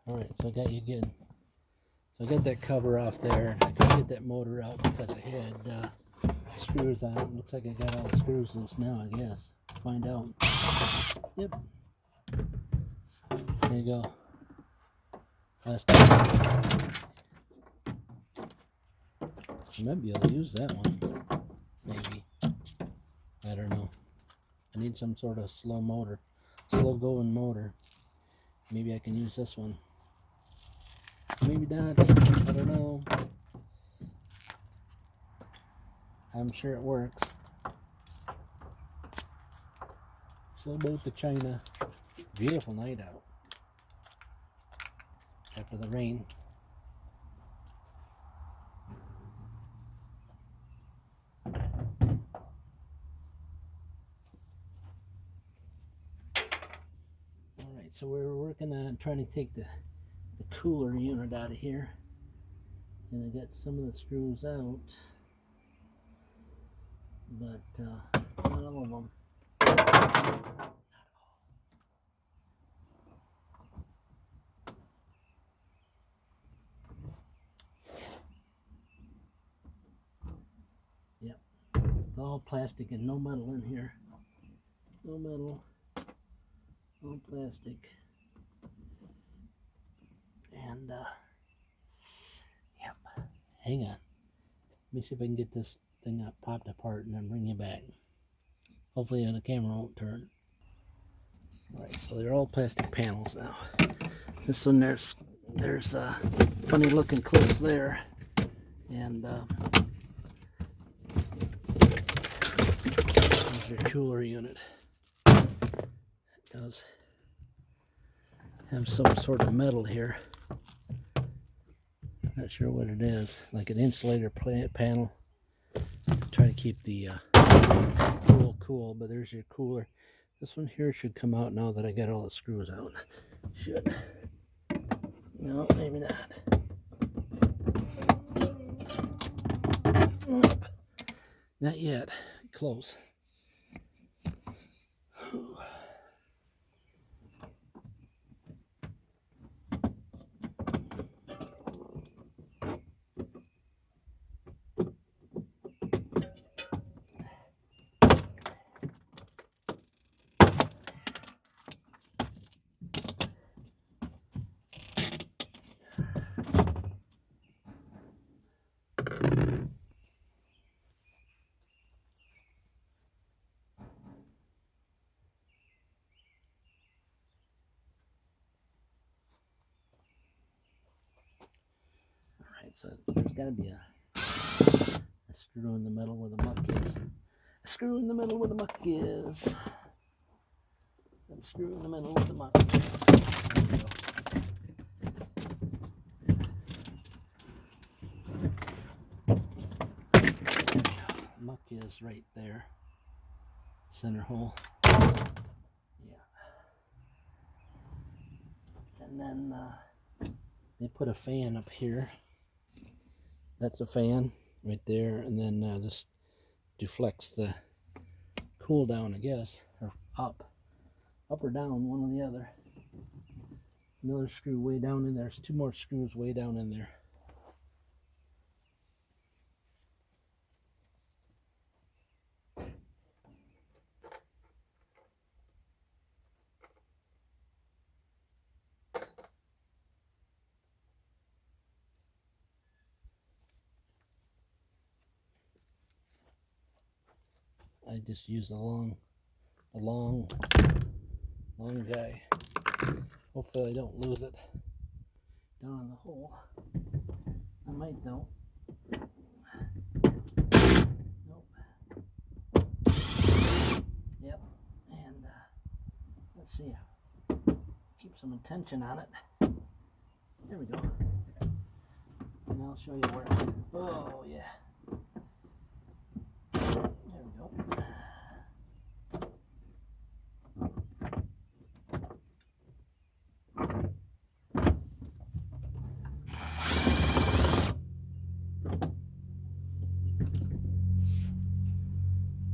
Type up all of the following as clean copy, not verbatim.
Alright, so I got you good. So I got that cover off there. I couldn't get that motor out because I had screws on it. Looks like I got all the screws loose now, I guess. Find out. Yep. There you go. Last time. I might be able to use that one. Maybe. I don't know. I need some sort of slow going motor. Maybe I can use this one. Maybe not. I don't know. I'm sure it works. So about to China. Beautiful night out. After the rain. Alright, so we're working on trying to take the cooler unit out of here. And I got some of the screws out. But not all of them. Yep. It's all plastic and no metal in here. No metal. All plastic. And yep. Hang on. Let me see if I can get this thing up, popped apart, and then bring you back. Hopefully the camera won't turn. Alright, so they're all plastic panels now. This one, there's funny looking clips there. And there's your cooler unit. It does have some sort of metal here. Not sure what it is. Like an insulator panel. Try to keep the cool, but there's your cooler. This one here should come out now that I got all the screws out. Should. No, maybe not. Nope. Not yet. Close. So there's got to be a screw in the middle where the muck is. A screw in the middle where the muck is. A screw in the middle where the muck is. There we go. Muck is right there. Center hole. Yeah. And then they put a fan up here. That's a fan right there, and then this deflects the cool down, I guess, or up or down, one or the other. Another screw way down in there. There's two more screws way down in there. I just use a long guy. Hopefully I don't lose it down in the hole. I might though. Nope. Yep. And let's see. Keep some tension on it. There we go. And I'll show you where. Oh yeah. There we go.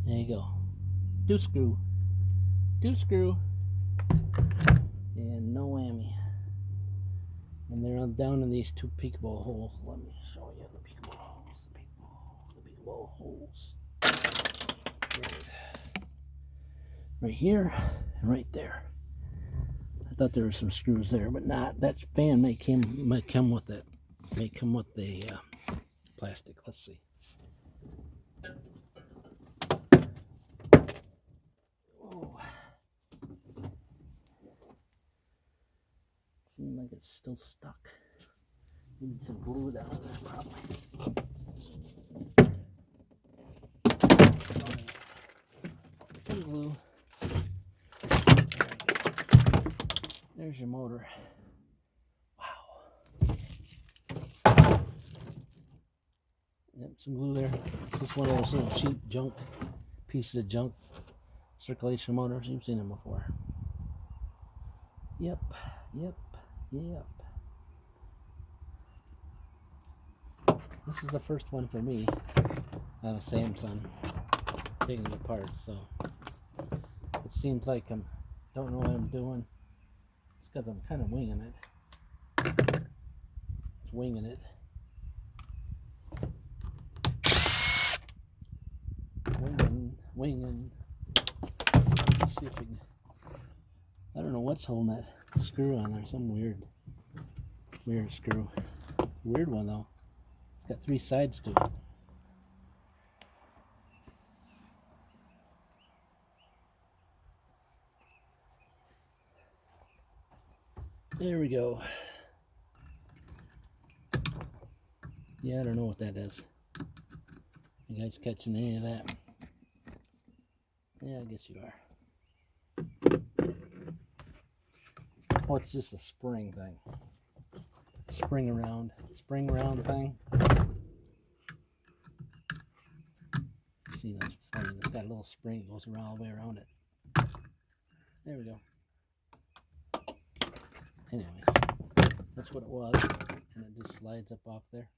There you go. Do screw. And no whammy. Now down in these two peekaboo holes. Let me show you the peekaboo holes. The peekaboo holes. Right here and right there. I thought there were some screws there, but not. That fan might come with it. May come with the plastic. Let's see. Oh. Seems like it's still stuck. Need some glue down there, probably. Some glue. There's your motor. Wow. Yep, some glue there. It's just one of those little cheap junk pieces of junk circulation motors. You've seen them before. Yep. This is the first one for me on a Samsung, taking it apart. So it seems like don't know what I'm doing. It's because I'm kind of winging it. Winging. Let's see if we can. I don't know what's holding that screw on there. Some weird screw. It's a weird one though. It's got 3 sides to it. There we go. Yeah, I don't know what that is. You guys catching any of that? Yeah, I guess you are. Oh, it's just a spring thing. Spring around thing. See, that's funny. It's got a little spring that goes around all the way around it. There we go. Anyways, that's what it was. And it just slides up off there.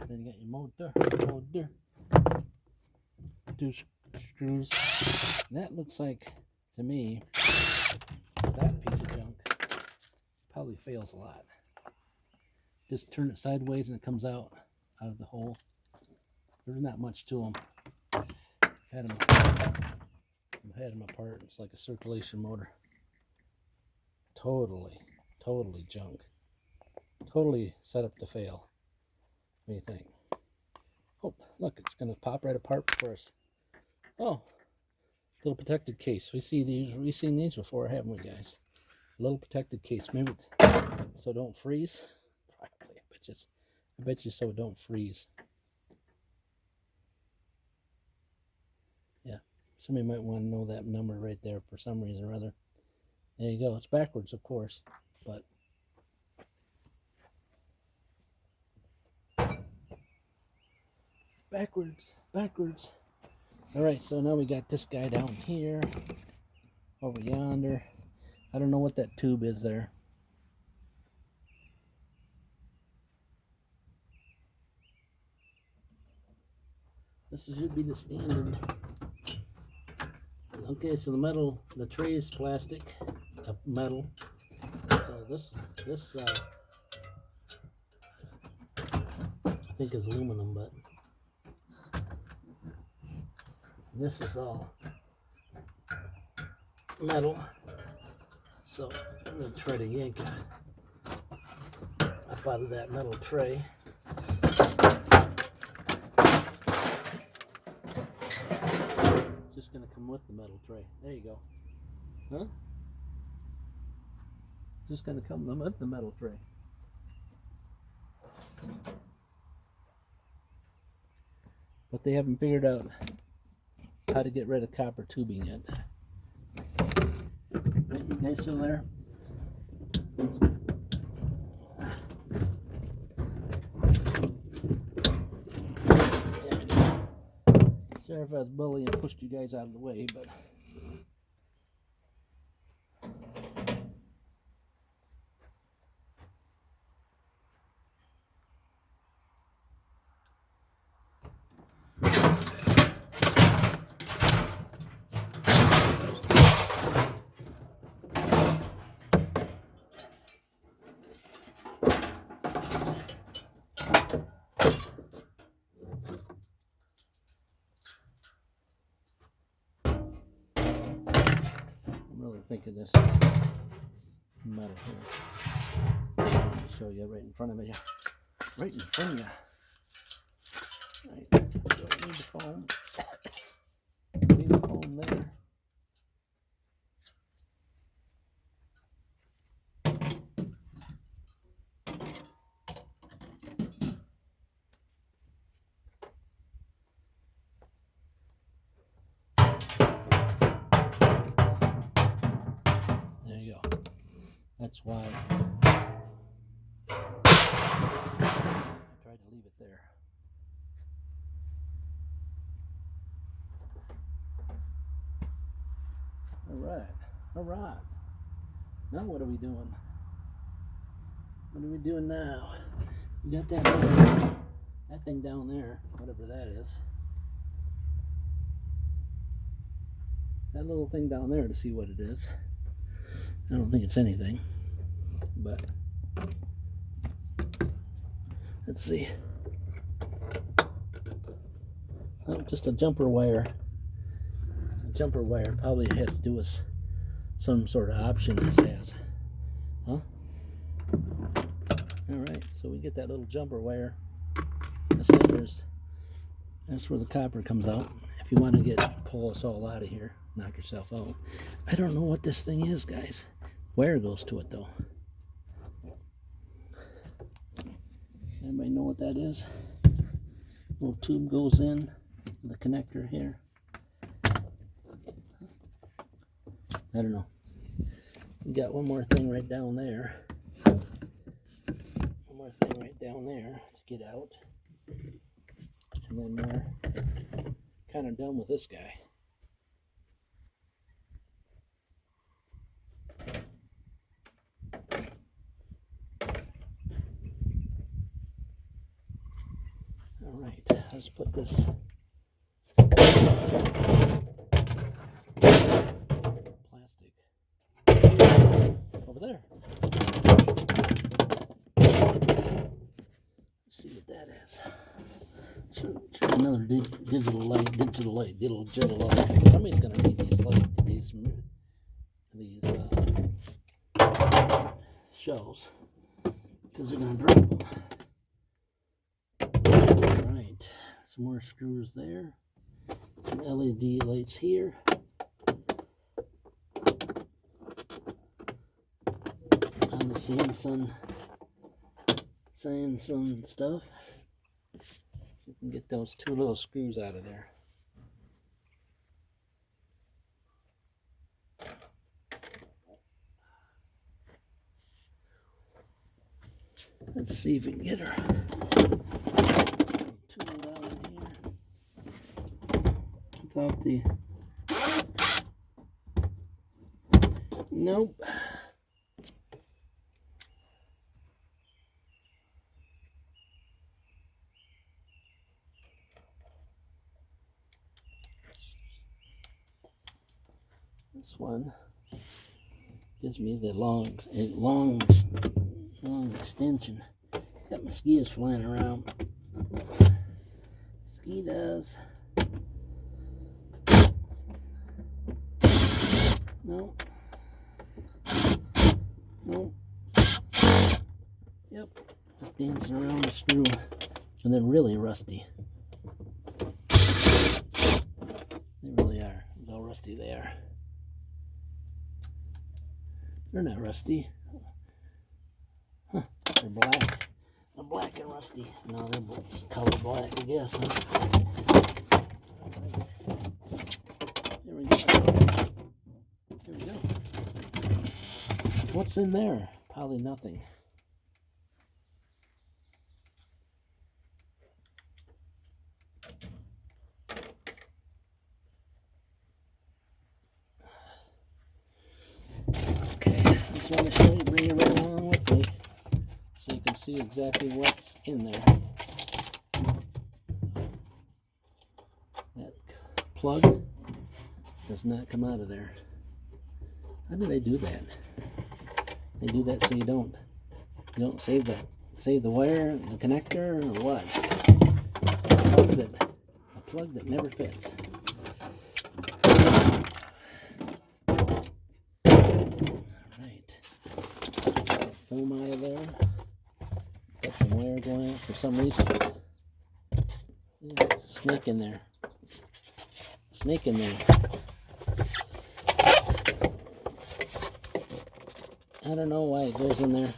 Then you got your motor. 2 screws. That looks like, to me, that piece of junk probably fails a lot. Just turn it sideways and it comes out of the hole. There's not much to them. I've had them apart. It's like a circulation motor. Totally junk. Totally set up to fail. What do you think? Oh, look, it's going to pop right apart for us. Oh, little protected case. We've seen these before, haven't we, guys? A little protected case. Maybe so don't freeze. Probably. I bet you so it don't freeze. Yeah. Somebody might want to know that number right there for some reason or other. There you go. It's backwards, of course, but backwards. All right, so now we got this guy down here, over yonder. I don't know what that tube is there. This should be the standard. Okay, so the tray is plastic, metal. So this I think is aluminum, but this is all metal. So I'm going to try to yank it up out of that metal tray. Just going to come with the metal tray. There you go. Huh? Just going to come with the metal tray. But they haven't figured out how to get rid of copper tubing yet. Right, you guys still there? There we go. Sorry if I was bullying and pushed you guys out of the way, but really thinking this is metal here. Let me show you right in front of me. Right in front of you. Right. Don't need the foam. Leave the foam there. There you go. That's why I tried to leave it there. All right. Now what are we doing? What are we doing now? We got that thing down there, whatever that is. That little thing down there to see what it is. I don't think it's anything, but let's see. Oh, just a jumper wire. A jumper wire probably has to do with some sort of option this has. Huh? Alright, so we get that little jumper wire. That's where the copper comes out. If you want to pull us all out of here, knock yourself out. I don't know what this thing is, guys. Wire goes to it though. Anybody know what that is? Little tube goes in the connector here. I don't know. We got one more thing right down there. One more thing right down there to get out. And then we're kind of done with this guy. All right, let's put this plastic over there. Let's see what that is. So another digital light. Somebody's gonna need these shells because they're gonna drop them. All right, some more screws there. Some LED lights here. On the Samsung stuff. So we can get those two little screws out of there. Let's see if we can get her tool down here without the. Nope. This one gives me the long extension. Got mosquitoes flying around. Mosquitoes. No. No. Yep. Just dancing around the screw. And they're really rusty. They really are. Look how rusty they are. They're not rusty. Huh. They're black. They're black and rusty. No, they're just color black, I guess, huh? There we go. There we go. What's in there? Probably nothing. Just want to show you, bring you right along with me so you can see exactly what's in there. That plug does not come out of there. How do they do that? They do that so you don't save the wire, the connector, or what? A plug that never fits. foam out of there. Got some wire going out for some reason. Yeah, snake in there. Snake in there. I don't know why it goes in there.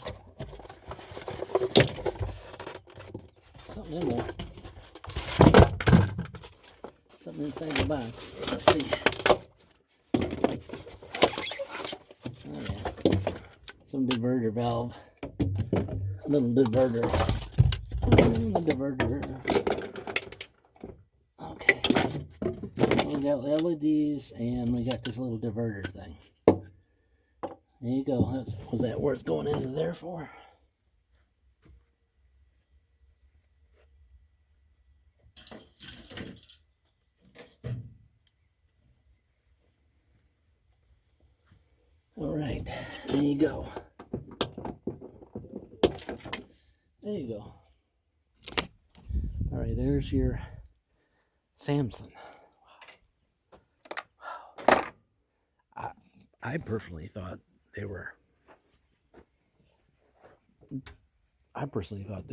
Something in there. Something inside the box. Let's see. Oh yeah. Some diverter valve. A little diverter. Okay. We got LEDs and we got this little diverter thing. There you go. Was that worth going into there for? All right. There you go. There you go. All right. There's your Samson. Wow. I personally thought they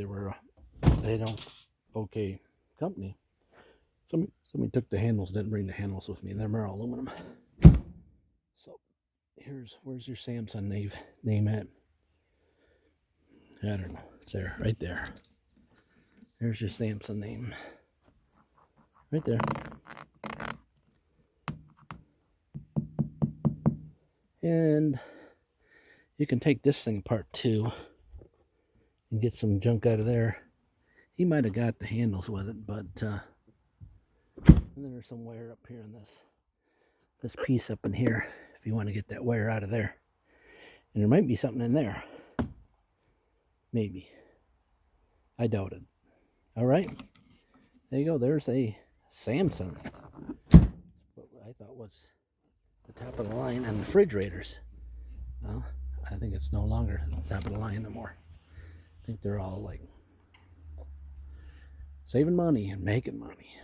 were. They don't okay company. Somebody took the handles, didn't bring the handles with me, and they're aluminum. So where's your Samsung name at? I don't know. It's there, right there. There's your Samsung name. Right there. And you can take this thing apart too and get some junk out of there. He might have got the handles with it, but and then there's some wire up here in this piece up in here if you want to get that wire out of there. And there might be something in there. Maybe. I doubt it. All right. There you go. There's a Samsung. What I thought was the top of the line and refrigerators. Well, I think it's no longer the top of the line no more. I think they're all like saving money and making money.